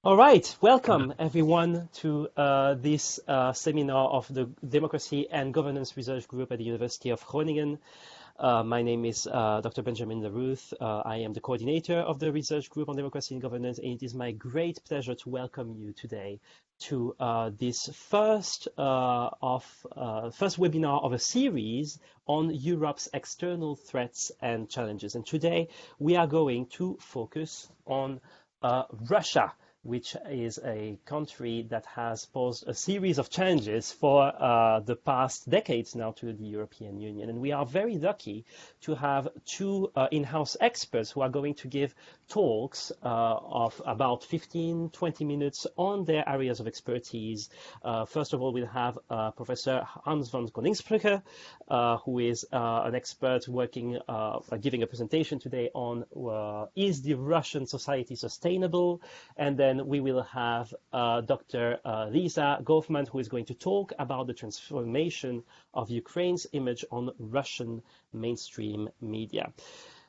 All right, welcome everyone to this seminar of the Democracy and Governance Research Group at the University of Groningen. My name is Dr. Benjamin Leruth. I am the coordinator of the Research Group on Democracy and Governance, and it is my great pleasure to welcome you today to this first webinar of a series on Europe's external threats and challenges. And today we are going to focus on Russia, which is a country that has posed a series of challenges for the past decades now to the European Union. And we are very lucky to have two in-house experts who are going to give talks of about 15-20 minutes on their areas of expertise. First of all, we'll have Professor Hans van Koningsbrugge, who is an expert working, giving a presentation today on is the Russian society sustainable? And then we will have Dr. Lisa Gaufman, who is going to talk about the transformation of Ukraine's image on Russian mainstream media.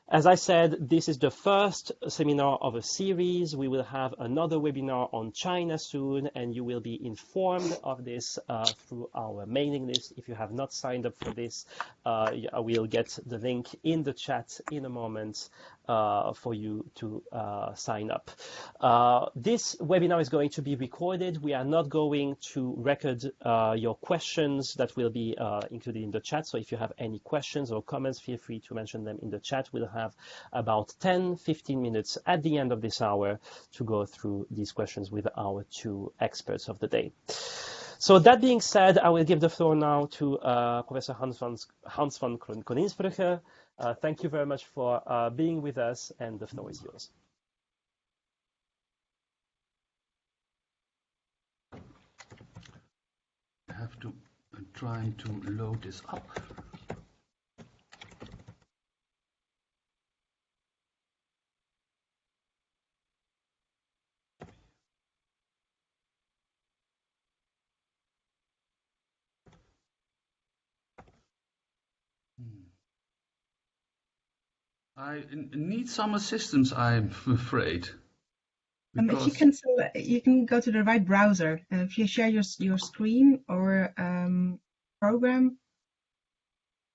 As I said, this is the first seminar of a series. We will have another webinar on China soon, and you will be informed of this through our mailing list. If you have not signed up for this, I will get the link in the chat in a moment for you to sign up. This webinar is going to be recorded. We are not going to record your questions that will be included in the chat. So if you have any questions or comments, feel free to mention them in the chat. We'll have about 10-15 minutes at the end of this hour to go through these questions with our two experts of the day. So that being said, I will give the floor now to Professor Hans van Koningsbrugge. Thank you very much for being with us, and the floor is yours. I'm trying to load this up. I need some assistance, I'm afraid. If you can, you can go to the right browser. If you share your screen or program.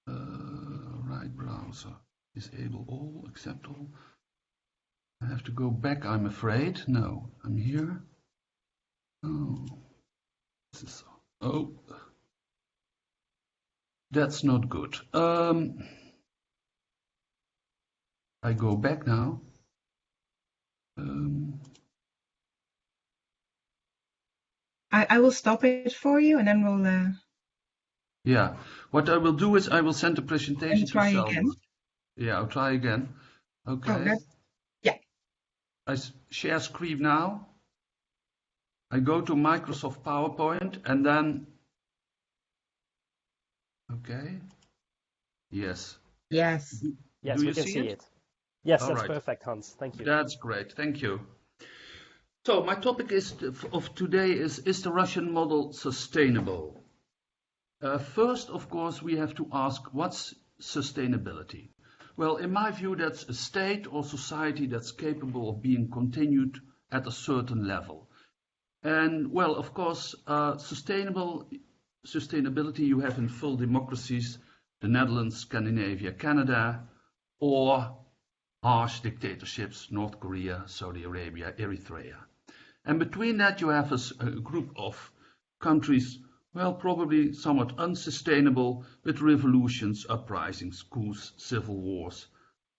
Right browser. Disable all, accept all. I have to go back, I'm afraid. No, I'm here. Oh, this is, oh, that's not good. I go back now. I will stop it for you, and then we'll. Yeah, what I will do is I will send the presentation to try again. Yeah, I'll try again. Okay. Oh, yeah. I share screen now. I go to Microsoft PowerPoint and then. Okay. Yes. Yes. Yes, we can see it. Yes, that's perfect, Hans. Thank you. That's great. Thank you. So my topic of today is the Russian model sustainable? First, of course, we have to ask, what's sustainability? Well, in my view, that's a state or society that's capable of being continued at a certain level. And, well, of course, sustainability you have in full democracies, the Netherlands, Scandinavia, Canada, or harsh dictatorships, North Korea, Saudi Arabia, Eritrea. And between that you have a group of countries, well, probably somewhat unsustainable, with revolutions, uprisings, coups, civil wars,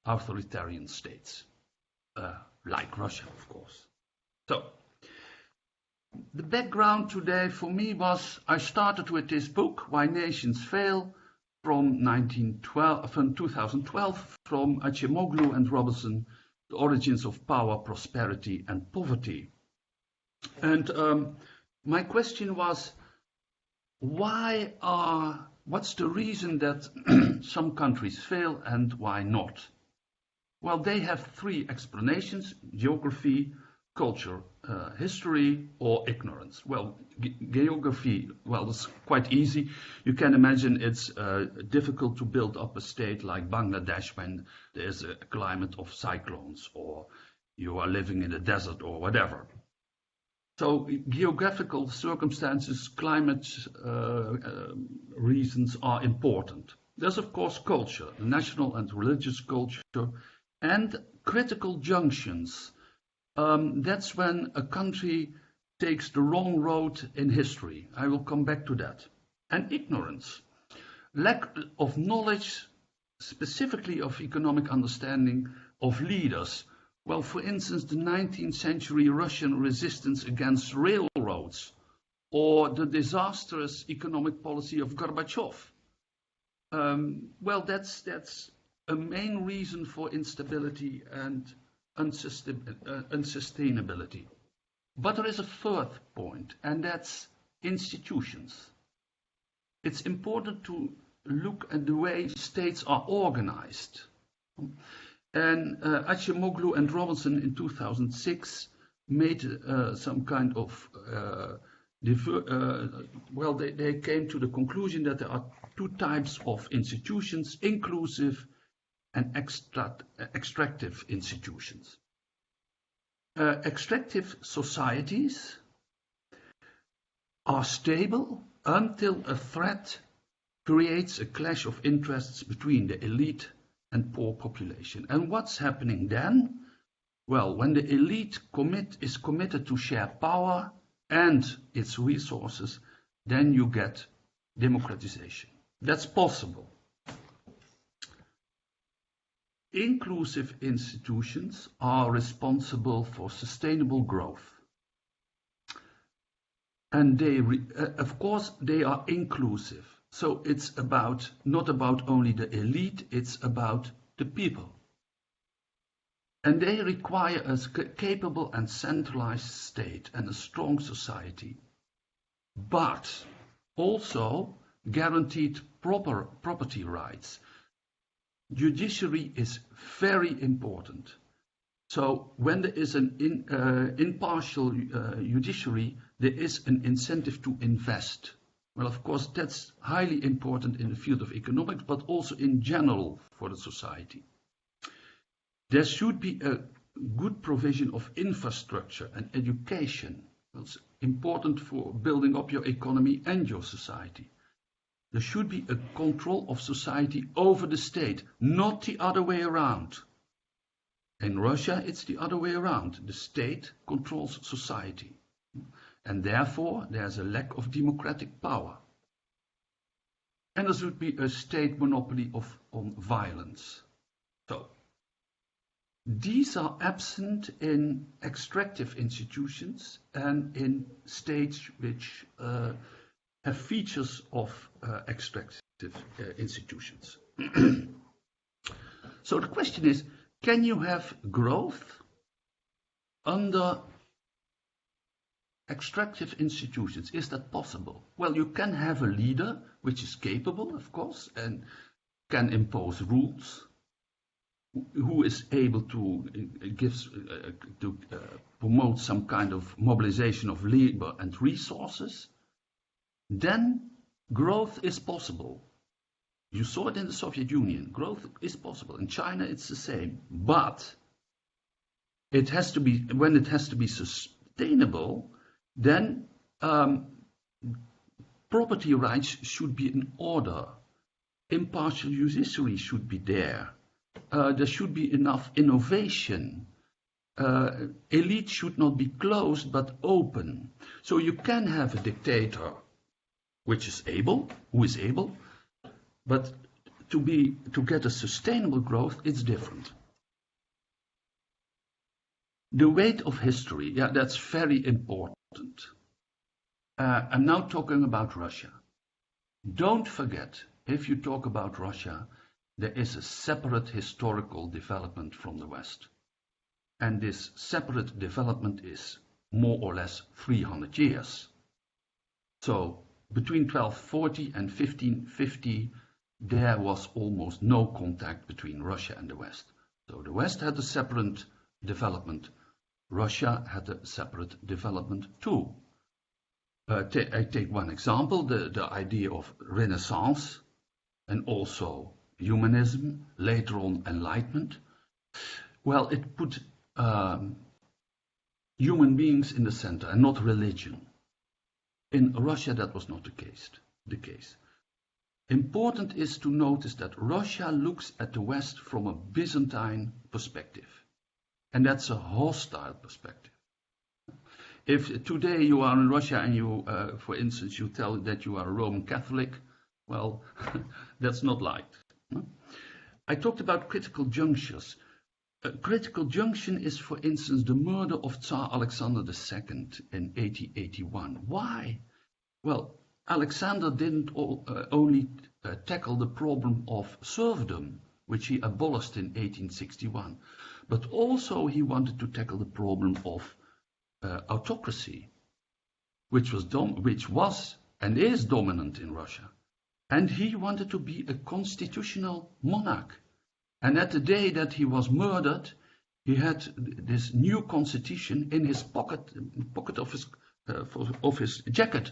authoritarian states, like Russia, of course. So, the background today for me was, I started with this book, Why Nations Fail, from 2012, from Acemoglu and Robertson, The Origins of Power, Prosperity and Poverty. And my question was, what's the reason that some countries fail and why not? Well, they have three explanations: geography, culture, history, or ignorance. Well, geography, well, it's quite easy. You can imagine it's difficult to build up a state like Bangladesh when there's a climate of cyclones, or you are living in a desert or whatever. So geographical circumstances, climate reasons are important. There's of course culture, national and religious culture, and critical junctions. That's when a country takes the wrong road in history. I will come back to that. And ignorance, lack of knowledge, specifically of economic understanding of leaders. Well, for instance, the 19th century Russian resistance against railroads, or the disastrous economic policy of Gorbachev. Well, that's a main reason for instability and unsustainability. But there is a third point, and that's institutions. It's important to look at the way states are organized. And Acemoglu and Robinson in 2006 made some kind of, they came to the conclusion that there are two types of institutions, inclusive and extractive institutions. Extractive societies are stable until a threat creates a clash of interests between the elite and poor population. And what's happening then? Well, when the elite is committed to share power and its resources, then you get democratization. That's possible. Inclusive institutions are responsible for sustainable growth. And they, of course, they are inclusive. So it's not about only the elite, it's about the people. And they require a capable and centralized state and a strong society, but also guaranteed proper property rights. Judiciary is very important. So when there is an impartial judiciary, there is an incentive to invest. Well, of course, that's highly important in the field of economics, but also in general for the society. There should be a good provision of infrastructure and education. That's important for building up your economy and your society. There should be a control of society over the state, not the other way around. In Russia, it's the other way around. The state controls society. And therefore, there's a lack of democratic power. And there should be a state monopoly on violence. So, these are absent in extractive institutions and in states which have features of extractive institutions. So the question is, can you have growth under extractive institutions? Is that possible? Well, you can have a leader which is capable, of course, and can impose rules, who is able to promote some kind of mobilization of labor and resources. Then growth is possible. You saw it in the Soviet Union. Growth is possible. In China, it's the same. But it has to be, when it has to be sustainable, then property rights should be in order. Impartial judiciary should be there. There should be enough innovation. Elite should not be closed but open. So you can have a dictator who is able, but to get a sustainable growth, it's different. The weight of history, yeah, that's very important. I'm now talking about Russia. Don't forget, if you talk about Russia, there is a separate historical development from the West. And this separate development is more or less 300 years. So between 1240 and 1550, there was almost no contact between Russia and the West. So the West had a separate development. Russia had a separate development too. I take one example, the idea of Renaissance and also humanism, later on Enlightenment. Well, it put human beings in the center and not religion. In Russia, that was not the case. Important is to notice that Russia looks at the West from a Byzantine perspective, and that's a hostile perspective. If today you are in Russia and you, for instance, you tell that you are a Roman Catholic, well, that's not liked. I talked about critical junctures. A critical junction is, for instance, the murder of Tsar Alexander II in 1881. Why? Well, Alexander didn't only tackle the problem of serfdom, which he abolished in 1861, but also he wanted to tackle the problem of autocracy, which was and is dominant in Russia. And he wanted to be a constitutional monarch. And at the day that he was murdered, he had this new constitution in his pocket of his jacket.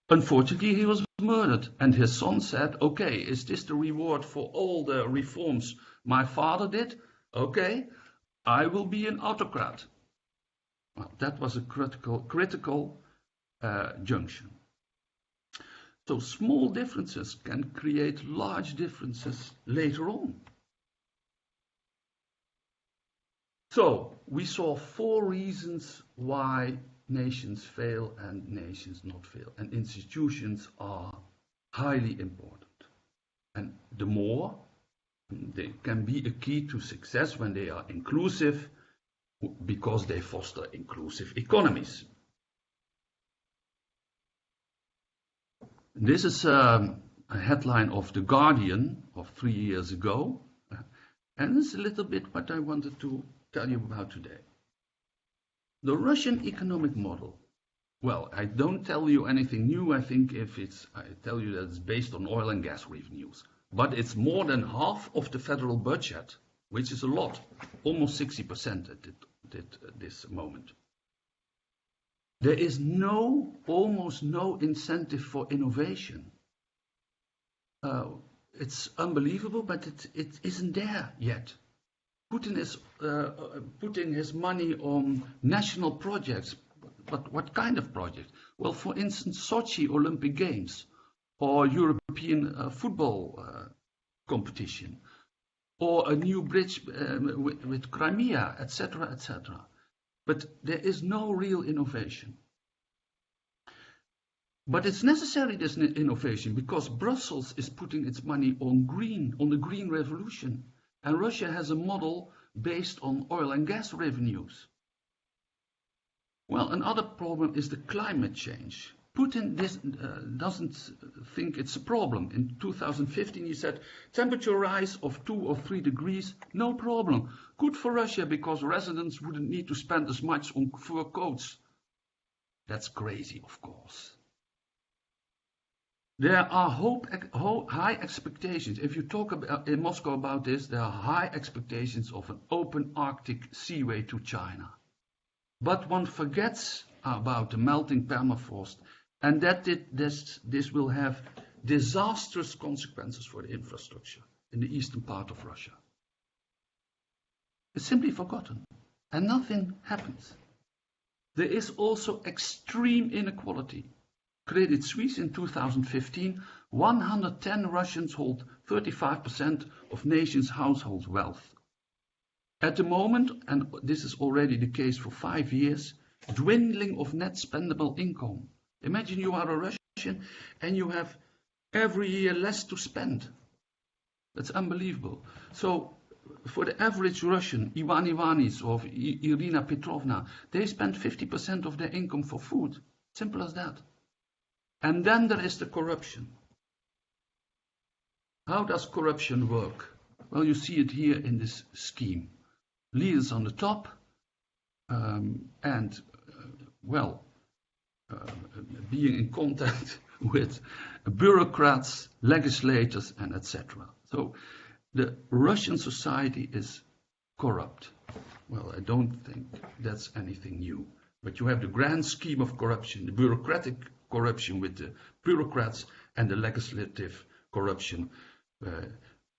Unfortunately, he was murdered, and his son said, okay, is this the reward for all the reforms my father did? Okay, I will be an autocrat. Well, that was a critical junction. So small differences can create large differences later on. So we saw 4 reasons why nations fail and nations not fail. And institutions are highly important. And the more, they can be a key to success when they are inclusive, because they foster inclusive economies. This is a headline of The Guardian of 3 years ago, and it's a little bit what I wanted to tell you about today. The Russian economic model. Well, I don't tell you anything new. I think I tell you that it's based on oil and gas revenues, but it's more than half of the federal budget, which is a lot, almost 60% at this moment. There is almost no incentive for innovation. It's unbelievable, but it isn't there yet. Putin is putting his money on national projects, but what kind of project? Well, for instance, Sochi Olympic Games, or European football competition, or a new bridge with Crimea, etc., etc. But there is no real innovation. But it's necessary, this innovation, because Brussels is putting its money on the green revolution. And Russia has a model based on oil and gas revenues. Well, another problem is the climate change. Putin doesn't think it's a problem. In 2015 he said, temperature rise of 2 or 3 degrees, no problem. Good for Russia because residents wouldn't need to spend as much on fur coats. That's crazy, of course. There are high expectations. If you talk in Moscow about this, there are high expectations of an open Arctic seaway to China. But one forgets about the melting permafrost, and that this will have disastrous consequences for the infrastructure in the eastern part of Russia. It's simply forgotten, and nothing happens. There is also extreme inequality. Credit Suisse in 2015, 110 Russians hold 35% of nations' household wealth. At the moment, and this is already the case for 5 years, dwindling of net spendable income. Imagine you are a Russian and you have every year less to spend. That's unbelievable. So for the average Russian, Ivan Ivanis or Irina Petrovna, they spend 50% of their income for food. Simple as that. And then there is the corruption. How does corruption work? Well, you see it here in this scheme. Leaders on the top being in contact with bureaucrats, legislators, and etc. So the Russian society is corrupt. Well, I don't think that's anything new. But you have the grand scheme of corruption, the bureaucratic corruption with the bureaucrats, and the legislative corruption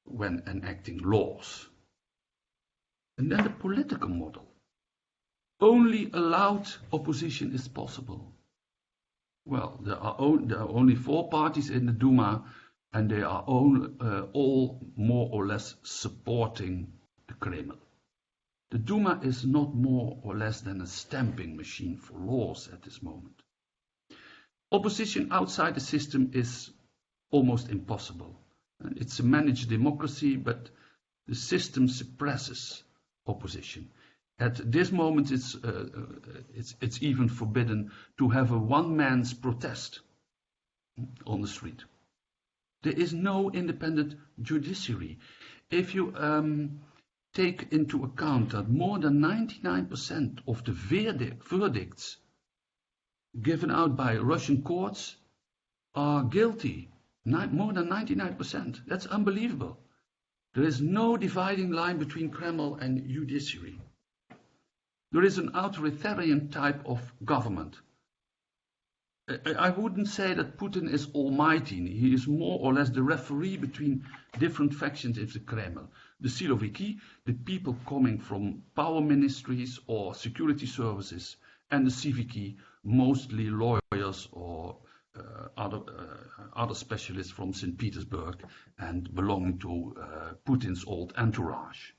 when enacting laws. And then the political model. only allowed opposition is possible. Well, there are only 4 parties in the Duma, and they are all more or less supporting the Kremlin. The Duma is not more or less than a stamping machine for laws at this moment. Opposition outside the system is almost impossible. It's a managed democracy, but the system suppresses opposition. At this moment, it's even forbidden to have a one-man's protest on the street. There is no independent judiciary. If you take into account that more than 99% of the verdicts given out by Russian courts are guilty, more than 99%, that's unbelievable. There is no dividing line between Kremlin and judiciary. There is an authoritarian type of government. I wouldn't say that Putin is almighty. He is more or less the referee between different factions in the Kremlin. The Siloviki, the people coming from power ministries or security services, and the Civiki, mostly lawyers or other specialists from St. Petersburg and belonging to Putin's old entourage.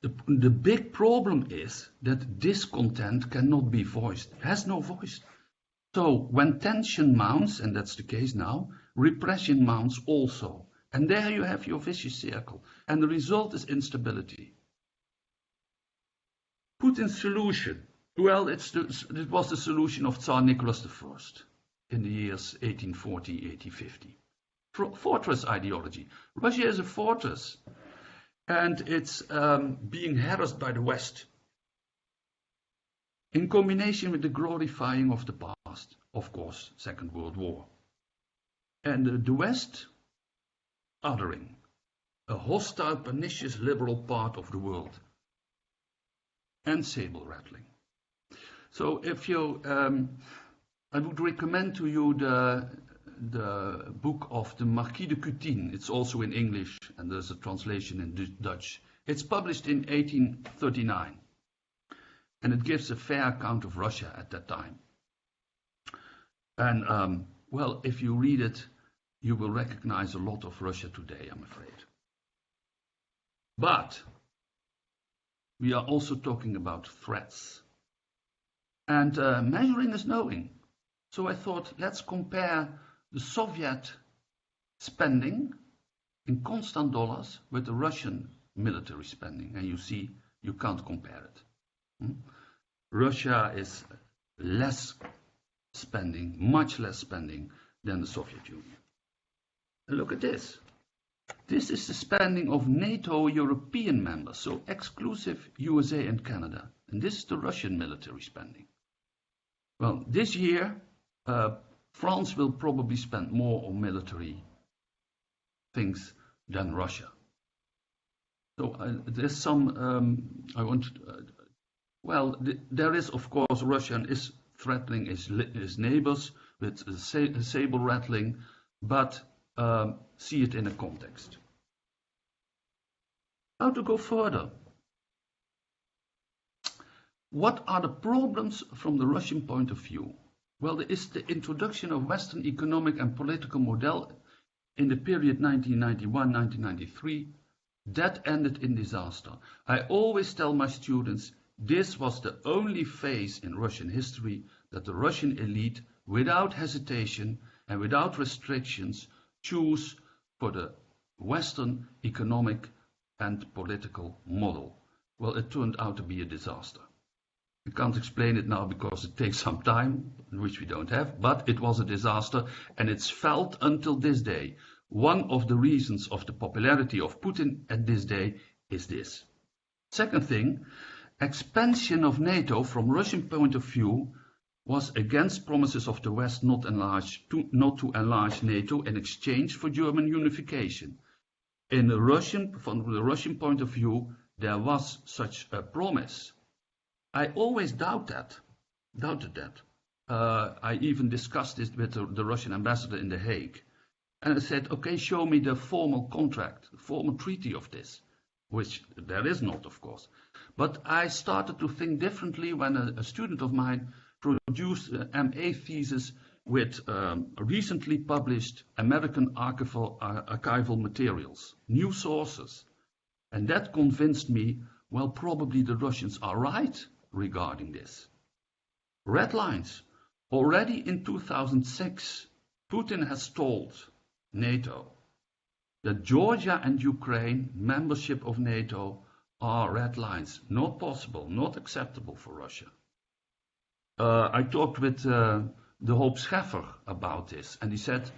The big problem is that discontent cannot be voiced, has no voice. So when tension mounts, and that's the case now, repression mounts also. And there you have your vicious circle. And the result is instability. Putin's solution, well, it was the solution of Tsar Nicholas I in the years 1840, 1850. Fortress ideology. Russia is a fortress. And it's being harassed by the West. In combination with the glorifying of the past, of course, Second World War. And the West, othering, a hostile, pernicious, liberal part of the world. And sable rattling. So if you, I would recommend to you the book of the Marquis de Cutine. It's also in English, and there's a translation in Dutch. It's published in 1839. And it gives a fair account of Russia at that time. And, well, if you read it, you will recognize a lot of Russia today, I'm afraid. But we are also talking about threats. And measuring is knowing. So I thought, let's compare the Soviet spending in constant dollars with the Russian military spending. And you see, you can't compare it. Russia is less spending, much less spending than the Soviet Union. And look at this. This is the spending of NATO European members, so exclusive USA and Canada. And this is the Russian military spending. Well, this year, France will probably spend more on military things than Russia. So there's some, well, there is, of course, Russia is threatening his neighbors with saber rattling, but see it in a context. How to go further? What are the problems from the Russian point of view? Well, there is the introduction of Western economic and political model in the period 1991-1993. That ended in disaster. I always tell my students, this was the only phase in Russian history that the Russian elite, without hesitation and without restrictions, choose for the Western economic and political model. Well, it turned out to be a disaster. We can't explain it now because it takes some time, which we don't have, but it was a disaster and it's felt until this day. One of the reasons of the popularity of Putin at this day is this. Second thing, expansion of NATO from Russian point of view was against promises of the West not to enlarge NATO in exchange for German unification. From the Russian point of view, there was such a promise. I always doubted that. I even discussed this with the Russian ambassador in The Hague. And I said, okay, show me the formal contract, the formal treaty of this. which there is not, of course. But I started to think differently when a student of mine produced an MA thesis with recently published American archival materials, new sources. And that convinced me, well, probably the Russians are right regarding this. Red lines. Already in 2006, Putin has told NATO that Georgia and Ukraine membership of NATO are red lines, not possible, not acceptable for Russia. I talked with de Hoop Scheffer about this, and he said,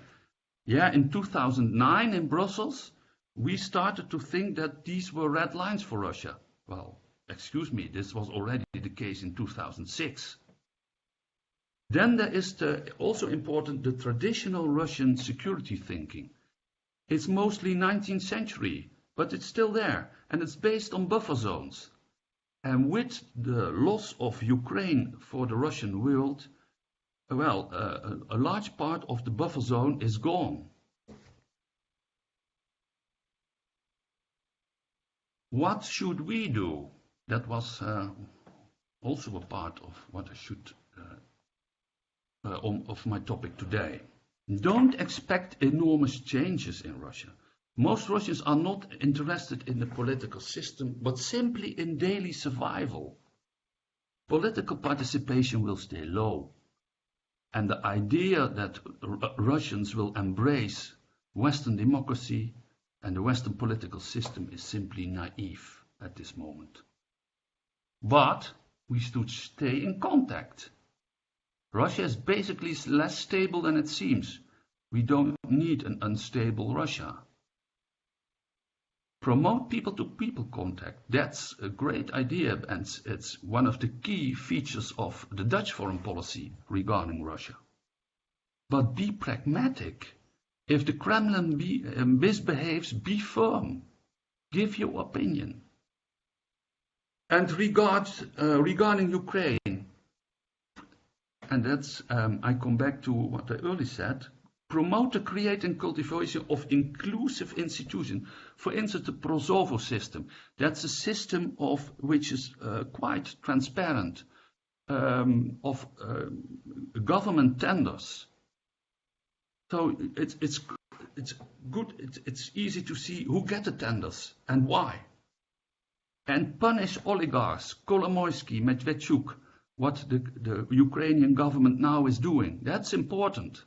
yeah, in 2009 in Brussels, we started to think that these were red lines for Russia. Well, excuse me, this was already the case in 2006. Then there is also important, the traditional Russian security thinking. It's mostly 19th century, but it's still there, and it's based on buffer zones. And with the loss of Ukraine for the Russian world, well, a large part of the buffer zone is gone. What should we do? That was also a part of what I should of my topic today. Don't expect enormous changes in Russia. Most Russians are not interested in the political system, but simply in daily survival. Political participation will stay low. And the idea that Russians will embrace Western democracy and the Western political system is simply naive at this moment. But we should stay in contact. Russia is basically less stable than it seems. We don't need an unstable Russia. Promote people-to-people contact. That's a great idea, and it's one of the key features of the Dutch foreign policy regarding Russia. But be pragmatic. If the Kremlin misbehaves, be firm. Give your opinion. And regarding Ukraine, and that's, I come back to what I earlier said, promote the creation and cultivation of inclusive institutions. For instance, the Prozovo system. That's a system which is quite transparent, of government tenders. So it's good. It's easy to see who get the tenders and why. And punish oligarchs, Kolomoisky, Medvedchuk, what the Ukrainian government now is doing. That's important.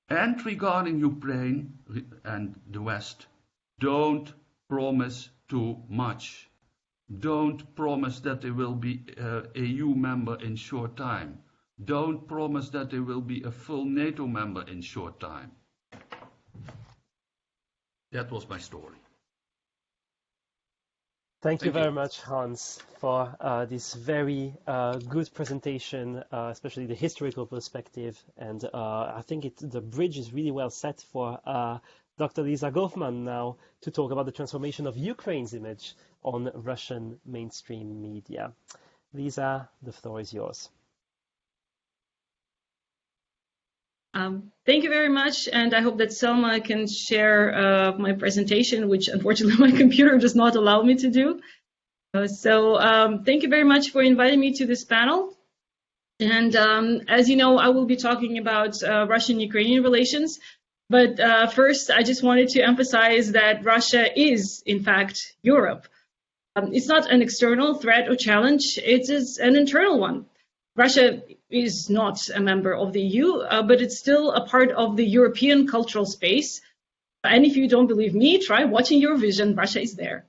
And regarding Ukraine and the West, don't promise too much. Don't promise that they will be an EU member in short time. Don't promise that they will be a full NATO member in short time. That was my story. Thank you very much, Hans, for this very good presentation, especially the historical perspective. And I think the bridge is really well set for Dr. Lisa Gaufman now to talk about the transformation of Ukraine's image on Russian mainstream media. Lisa, the floor is yours. Thank you very much, and I hope that Selma can share my presentation, which unfortunately my computer does not allow me to do. So thank you very much for inviting me to this panel. And as you know, I will be talking about Russian-Ukrainian relations. But first, I just wanted to emphasize that Russia is, in fact, Europe. It's not an external threat or challenge, it is an internal one. Russia is not a member of the EU, but it's still a part of the European cultural space. And if you don't believe me, try watching Eurovision. Russia is there.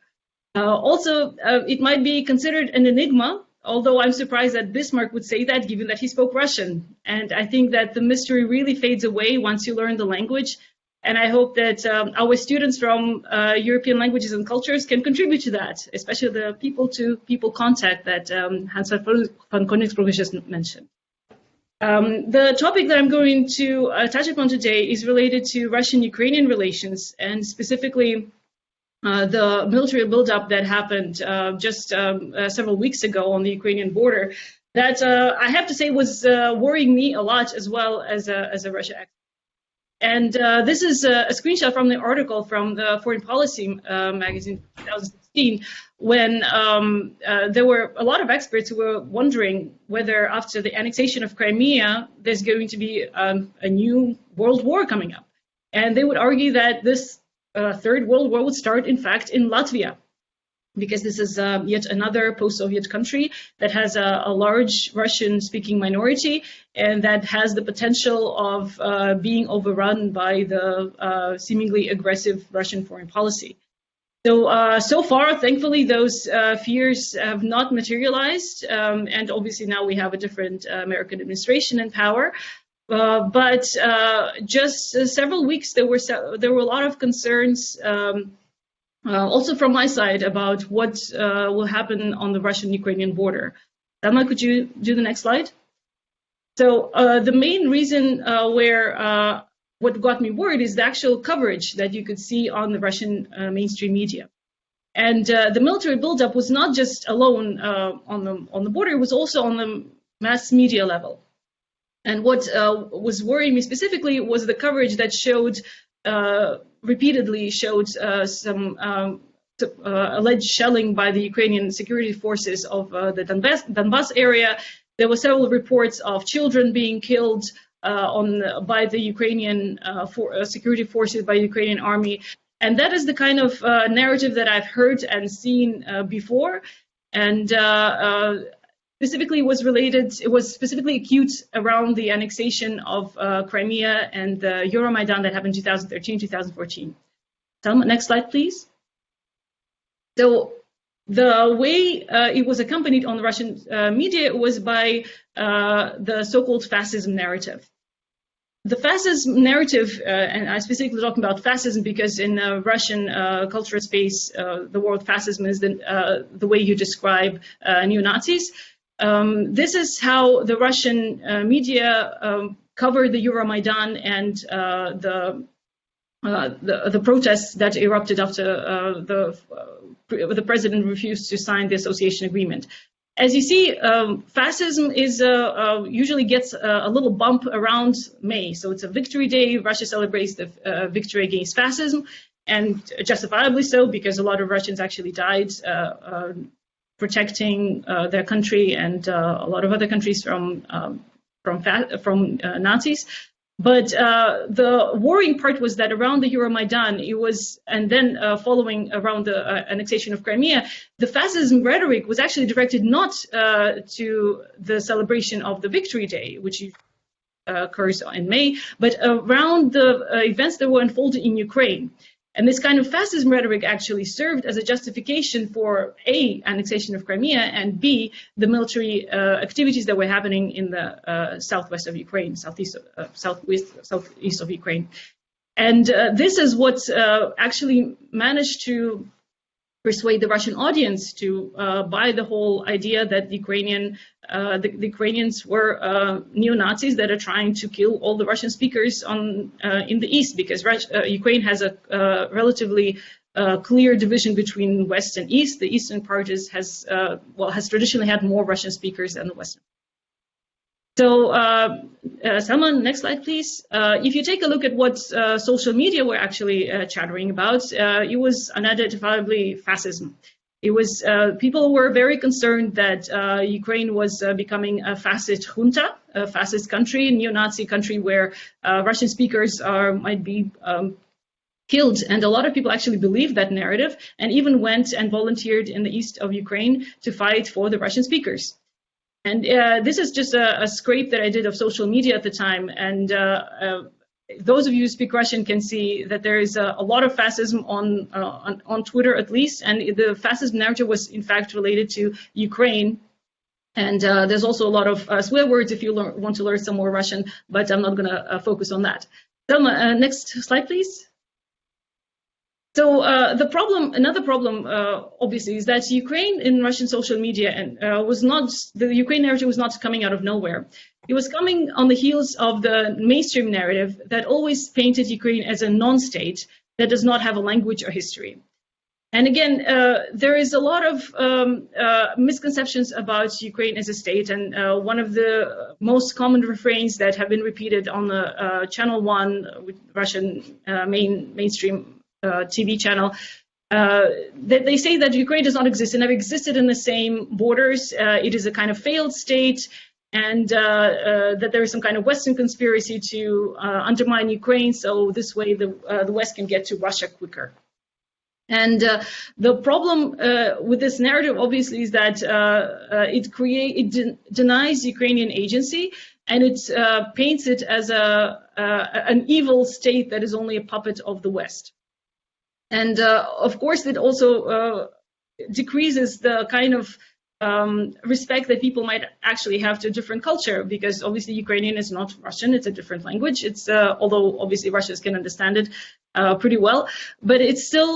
Also, it might be considered an enigma, although I'm surprised that Bismarck would say that, given that he spoke Russian. And I think that the mystery really fades away once you learn the language. And I hope that our students from European languages and cultures can contribute to that, especially the people-to-people contact that Hans van Koningsbrugge just mentioned. The topic that I'm going to touch upon today is related to Russian-Ukrainian relations, and specifically the military buildup that happened just several weeks ago on the Ukrainian border. That I have to say was worrying me a lot, as well as a Russia expert. And this is a screenshot from the article from the Foreign Policy magazine 2016, when there were a lot of experts who were wondering whether after the annexation of Crimea, there's going to be a new world war coming up. And they would argue that this Third World War would start, in fact, in Latvia, because this is yet another post-Soviet country that has a large Russian-speaking minority and that has the potential of being overrun by the seemingly aggressive Russian foreign policy. So, so far, thankfully, those fears have not materialized, and obviously now we have a different American administration in power. But just several weeks, there were a lot of concerns. Also from my side about what will happen on the Russian-Ukrainian border. Selma, could you do the next slide? So the main reason what got me worried is the actual coverage that you could see on the Russian mainstream media. And the military buildup was not just alone on the border, it was also on the mass media level. And what was worrying me specifically was the coverage that showed repeatedly showed some alleged shelling by the Ukrainian security forces of the Donbas area. There were several reports of children being killed by the Ukrainian security forces, by the Ukrainian army. And that is the kind of narrative that I've heard and seen before. And specifically it was specifically acute around the annexation of Crimea and the Euromaidan that happened in 2013, 2014. Selma, next slide, please. So the way it was accompanied on the Russian media was by the so-called fascism narrative. The fascism narrative, and I'm specifically talking about fascism because in Russian cultural space, the word fascism is the way you describe neo-Nazis. This is how the Russian media covered the Euromaidan and the protests that erupted after the president refused to sign the association agreement. As you see, fascism is usually gets a little bump around May. So it's a victory day. Russia celebrates the victory against fascism, and justifiably so, because a lot of Russians actually died protecting their country and a lot of other countries from Nazis. But the worrying part was that around the Euromaidan, it was, and then following around the annexation of Crimea, the fascism rhetoric was actually directed not to the celebration of the Victory Day, which occurs in May, but around the events that were unfolding in Ukraine. And this kind of fascism rhetoric actually served as a justification for A, annexation of Crimea, and B, the military activities that were happening in the southwest of Ukraine, southeast of Ukraine. And this is what actually managed to persuade the Russian audience to buy the whole idea that the Ukrainians were neo-Nazis that are trying to kill all the Russian speakers in the east, because Ukraine has a relatively clear division between west and east. The eastern part has traditionally had more Russian speakers than the western. So, Salma, next slide, please. If you take a look at what social media were actually chattering about, it was unidentifiably fascism. It was people were very concerned that Ukraine was becoming a fascist junta, a fascist country, neo-Nazi country where Russian speakers might be killed. And a lot of people actually believed that narrative and even went and volunteered in the east of Ukraine to fight for the Russian speakers. And this is just a scrape that I did of social media at the time. And those of you who speak Russian can see that there is a lot of fascism on Twitter, at least. And the fascism narrative was, in fact, related to Ukraine. And there's also a lot of swear words if you want to learn some more Russian, but I'm not going to focus on that. Selma, next slide, please. So another problem, obviously, is that Ukraine in Russian social media the Ukraine narrative was not coming out of nowhere. It was coming on the heels of the mainstream narrative that always painted Ukraine as a non-state that does not have a language or history. And again, there is a lot of misconceptions about Ukraine as a state, and one of the most common refrains that have been repeated on the Channel 1, Russian mainstream TV channel, that they say that Ukraine does not exist and never existed in the same borders. It is a kind of failed state, and that there is some kind of Western conspiracy to undermine Ukraine, so this way the West can get to Russia quicker. And the problem with this narrative, obviously, is that it denies Ukrainian agency, and it paints it as an evil state that is only a puppet of the West. And of course, it also decreases the kind of respect that people might actually have to a different culture, because obviously Ukrainian is not Russian, it's a different language. It's although obviously Russians can understand it pretty well, but it still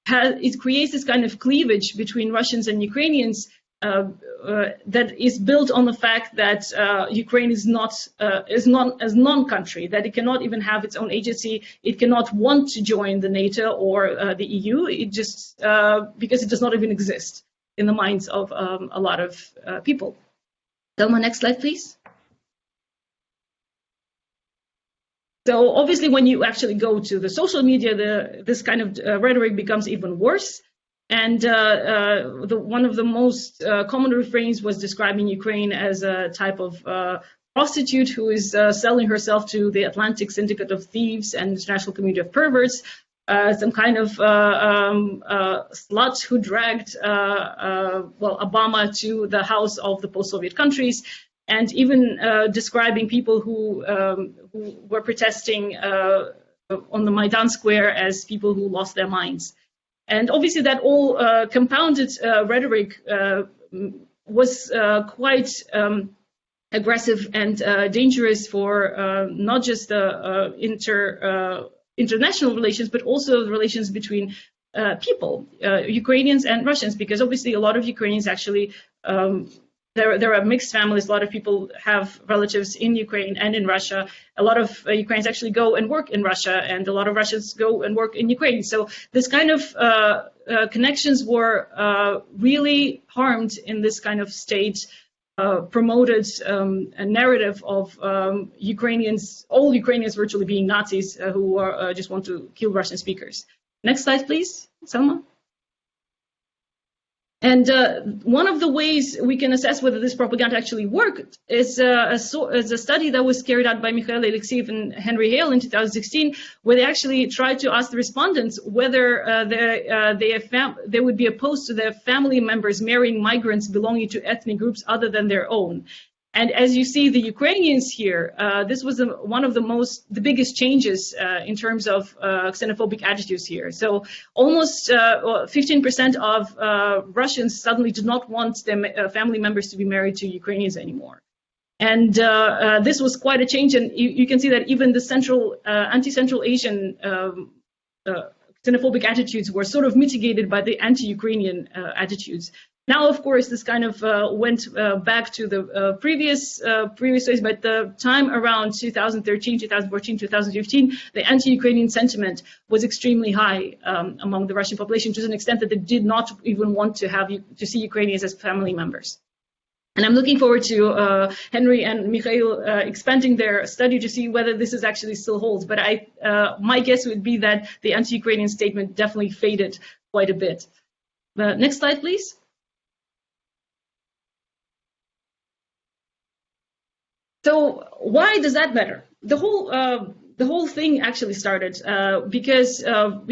it creates this kind of cleavage between Russians and Ukrainians that is built on the fact that Ukraine is not as non-country, that it cannot even have its own agency, it cannot want to join the NATO or the EU, it just because it does not even exist in the minds of a lot of people. Thelma, next slide, please. So obviously, when you actually go to the social media, this kind of rhetoric becomes even worse. And one of the most common refrains was describing Ukraine as a type of prostitute who is selling herself to the Atlantic Syndicate of Thieves and International Community of Perverts, some kind of slut who dragged Obama to the house of the post-Soviet countries, and even describing people who were protesting on the Maidan Square as people who lost their minds. And obviously that all compounded rhetoric was quite aggressive and dangerous for not just the international relations, but also the relations between people, Ukrainians and Russians, because obviously a lot of Ukrainians actually, there are mixed families. A lot of people have relatives in Ukraine and in Russia. A lot of Ukrainians actually go and work in Russia, and a lot of Russians go and work in Ukraine. So this kind of connections were really harmed in this kind of state promoted a narrative of Ukrainians, all Ukrainians virtually being Nazis who are, just want to kill Russian speakers. Next slide, please, Selma. And one of the ways we can assess whether this propaganda actually worked is a study that was carried out by Mikhail Alexeyev and Henry Hale in 2016, where they actually tried to ask the respondents whether they would be opposed to their family members marrying migrants belonging to ethnic groups other than their own. And as you see, the Ukrainians here, this was one of the biggest changes in terms of xenophobic attitudes here. So almost 15% of Russians suddenly did not want their family members to be married to Ukrainians anymore. And this was quite a change. And you can see that even the anti-Central Asian xenophobic attitudes were sort of mitigated by the anti-Ukrainian attitudes. Now, of course, this kind of went back to the previous days, but the time around 2013, 2014, 2015, the anti-Ukrainian sentiment was extremely high among the Russian population, to an extent that they did not even want to see Ukrainians as family members. And I'm looking forward to Henry and Mikhail expanding their study to see whether this is actually still holds. But my guess would be that the anti-Ukrainian statement definitely faded quite a bit. Next slide, please. So why does that matter? The whole thing actually started because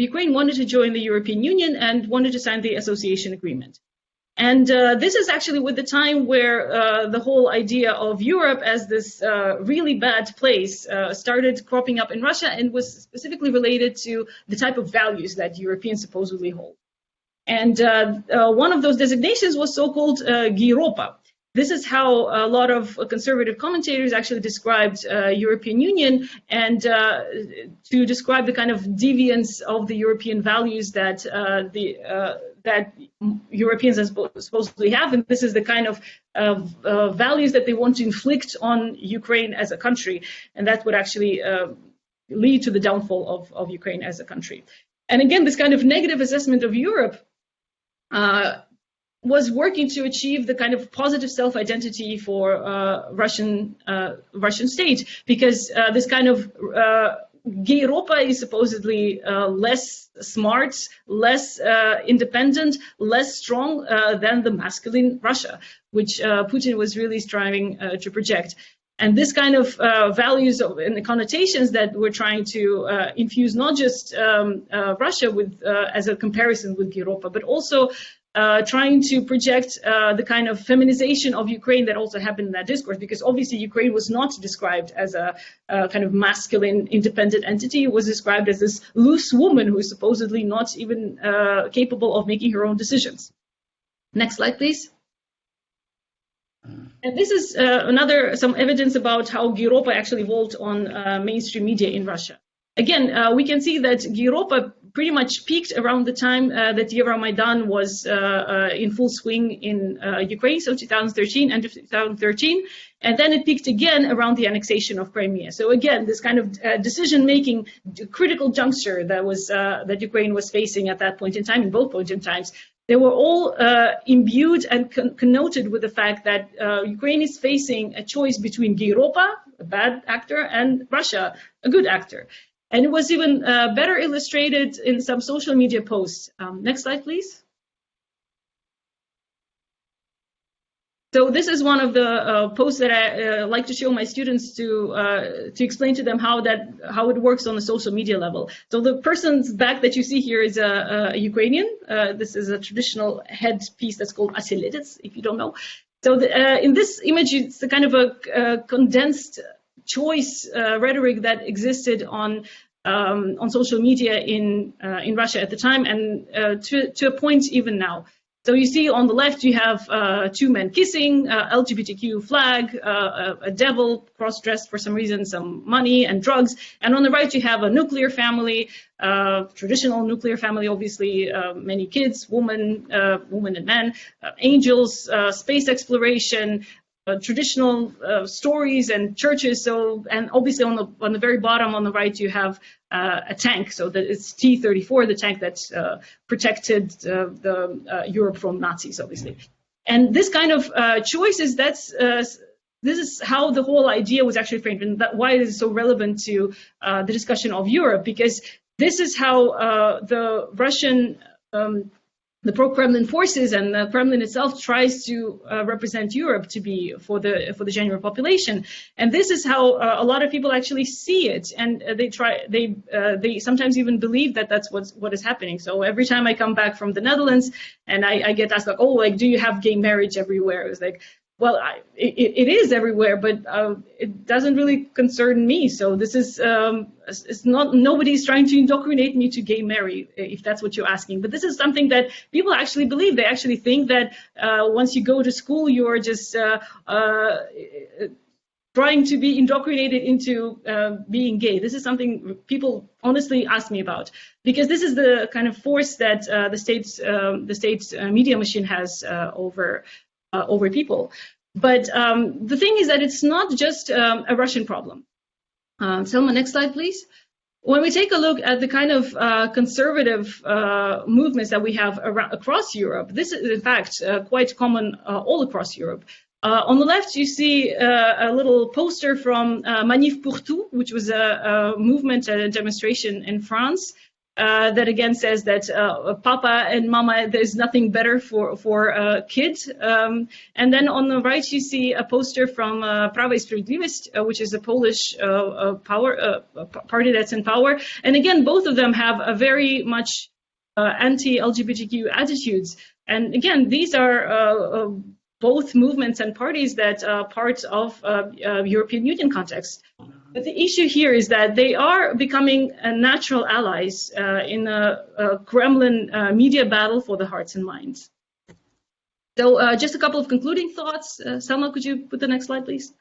Ukraine wanted to join the European Union and wanted to sign the association agreement. And this is actually with the time where the whole idea of Europe as this really bad place started cropping up in Russia, and was specifically related to the type of values that Europeans supposedly hold. And one of those designations was so-called Giropa. This is how a lot of conservative commentators actually described European Union, and to describe the kind of deviance of the European values that that Europeans supposedly have, and this is the kind of values that they want to inflict on Ukraine as a country, and that would actually lead to the downfall of Ukraine as a country. And again, this kind of negative assessment of Europe was working to achieve the kind of positive self-identity for Russian state, because this kind of gay Europa is supposedly less smart, less independent, less strong than the masculine Russia, which Putin was really striving to project. And this kind of values and the connotations that we're trying to infuse, not just Russia with as a comparison with Europa, but also trying to project the kind of feminization of Ukraine that also happened in that discourse, because obviously Ukraine was not described as a kind of masculine, independent entity. It was described as this loose woman who is supposedly not even capable of making her own decisions. Next slide, please. And this is some evidence about how Europa actually evolved on mainstream media in Russia. Again, we can see that Europa pretty much peaked around the time that Euromaidan was in full swing in Ukraine, so 2013, end of 2013, and then it peaked again around the annexation of Crimea. So again, this kind of decision-making critical juncture that Ukraine was facing at that point in time, in both points in times, they were all imbued and connoted with the fact that Ukraine is facing a choice between Europa, a bad actor, and Russia, a good actor. And it was even better illustrated in some social media posts. Next slide, please. So this is one of the posts that I like to show my students to explain to them how it works on the social media level. So the person's back that you see here is a Ukrainian. This is a traditional headpiece that's called asilidets, if you don't know. So in this image, it's the kind of a condensed choice rhetoric that existed on social media in Russia at the time, and to a point even now. So you see on the left you have two men kissing, LGBTQ flag, a devil cross-dressed for some reason, some money and drugs, and on the right you have a nuclear family, traditional nuclear family, obviously, many kids, women and men, angels, space exploration, traditional stories and churches. So, and obviously on the very bottom on the right you have a tank. So that it's T-34, the tank that protected Europe from Nazis, obviously. And this kind of choices, this is how the whole idea was actually framed, and why it is so relevant to the discussion of Europe, because this is how the Russian the pro-Kremlin forces and the Kremlin itself tries to represent Europe to be for the general population, and this is how a lot of people actually see it, and they sometimes even believe that that's what is happening. So every time I come back from the Netherlands and I get asked like, oh, like, do you have gay marriage everywhere? It was like, well, it is everywhere, but it doesn't really concern me. So this is, it's not, nobody's trying to indoctrinate me to gay marry, if that's what you're asking. But this is something that people actually believe. They actually think that once you go to school, you're just trying to be indoctrinated into being gay. This is something people honestly ask me about, because this is the kind of force that the state's media machine has over people. But the thing is that it's not just a Russian problem. Selma, next slide, please. When we take a look at the kind of conservative movements that we have across Europe, this is in fact quite common all across Europe. On the left, you see a little poster from Manif pour Tout, which was a movement, a demonstration in France. That again says that Papa and Mama, there's nothing better for a kid. And then on the right, you see a poster from Prawo i Sprawiedliwość, which is a Polish party that's in power. And again, both of them have a very much anti-LGBTQ attitudes. And again, these are both movements and parties that are part of European Union context. But the issue here is that they are becoming natural allies in a Kremlin media battle for the hearts and minds. So just a couple of concluding thoughts. Selma, could you put the next slide, please?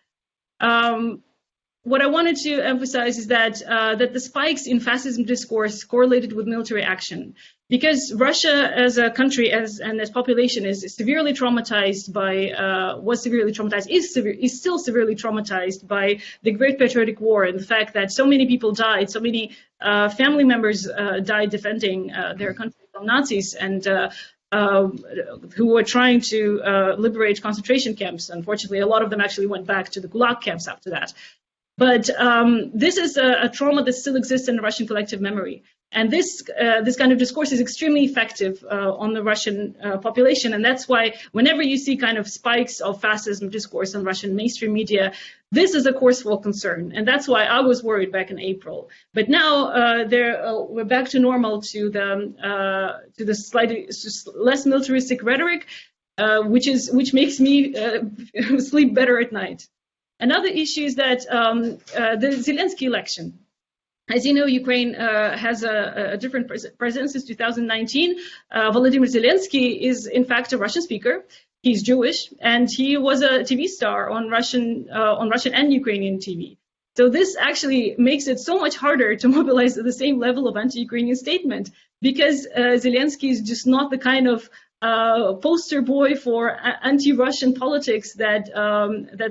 What I wanted to emphasize is that the spikes in fascism discourse correlated with military action. because Russia as a country and as population is severely traumatized by is still severely traumatized by the Great Patriotic War and the fact that so many people died, so many family members died defending their country from Nazis, and who were trying to liberate concentration camps. Unfortunately, a lot of them actually went back to the Gulag camps after that. But this is a trauma that still exists in the Russian collective memory. And this kind of discourse is extremely effective on the Russian population. And that's why whenever you see kind of spikes of fascism discourse on Russian mainstream media, this is a cause for concern. And that's why I was worried back in April. But now we're back to normal, to the slightly less militaristic rhetoric, which makes me sleep better at night. Another issue is that the Zelensky election. As you know, Ukraine has a different president since 2019. Volodymyr Zelensky is, in fact, a Russian speaker. He's Jewish, and he was a TV star on Russian and Ukrainian TV. So this actually makes it so much harder to mobilize the same level of anti-Ukrainian statement, because Zelensky is just not the kind of poster boy for anti-Russian politics that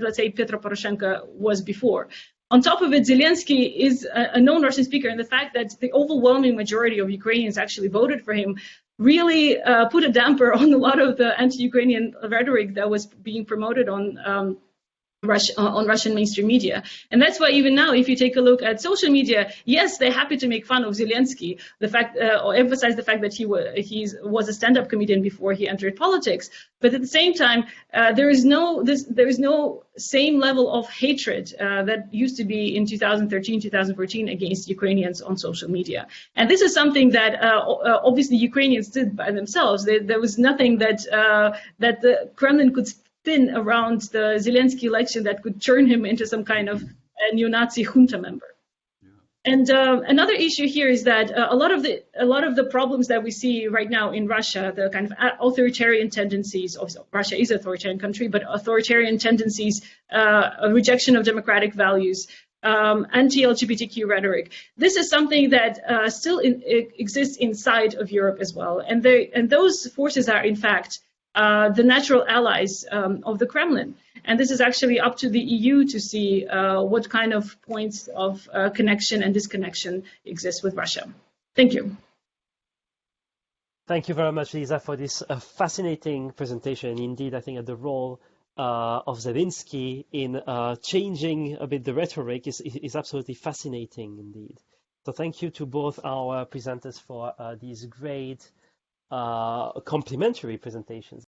let's say Petro Poroshenko was before. On top of it, Zelensky is a known Russian speaker, and the fact that the overwhelming majority of Ukrainians actually voted for him really put a damper on a lot of the anti-Ukrainian rhetoric that was being promoted on Russian mainstream media. And that's why even now, if you take a look at social media, yes, they're happy to make fun of Zelensky, or emphasize the fact that he was a stand-up comedian before he entered politics. But at the same time, there is no same level of hatred that used to be in 2013, 2014 against Ukrainians on social media. And this is something that obviously Ukrainians did by themselves. There was nothing that the Kremlin could spin around the Zelensky election that could turn him into some kind of neo-Nazi junta member. Yeah. And another issue here is that a lot of the problems that we see right now in Russia, the kind of authoritarian tendencies of Russia is an authoritarian country, but authoritarian tendencies, a rejection of democratic values, anti-LGBTQ rhetoric. This is something that still exists inside of Europe as well, and those forces are in fact the natural allies of the Kremlin. And this is actually up to the EU to see what kind of points of connection and disconnection exist with Russia. Thank you. Thank you very much, Lisa, for this fascinating presentation. Indeed, I think that the role of Zelensky in changing a bit the rhetoric is absolutely fascinating indeed. So thank you to both our presenters for these great complementary presentations.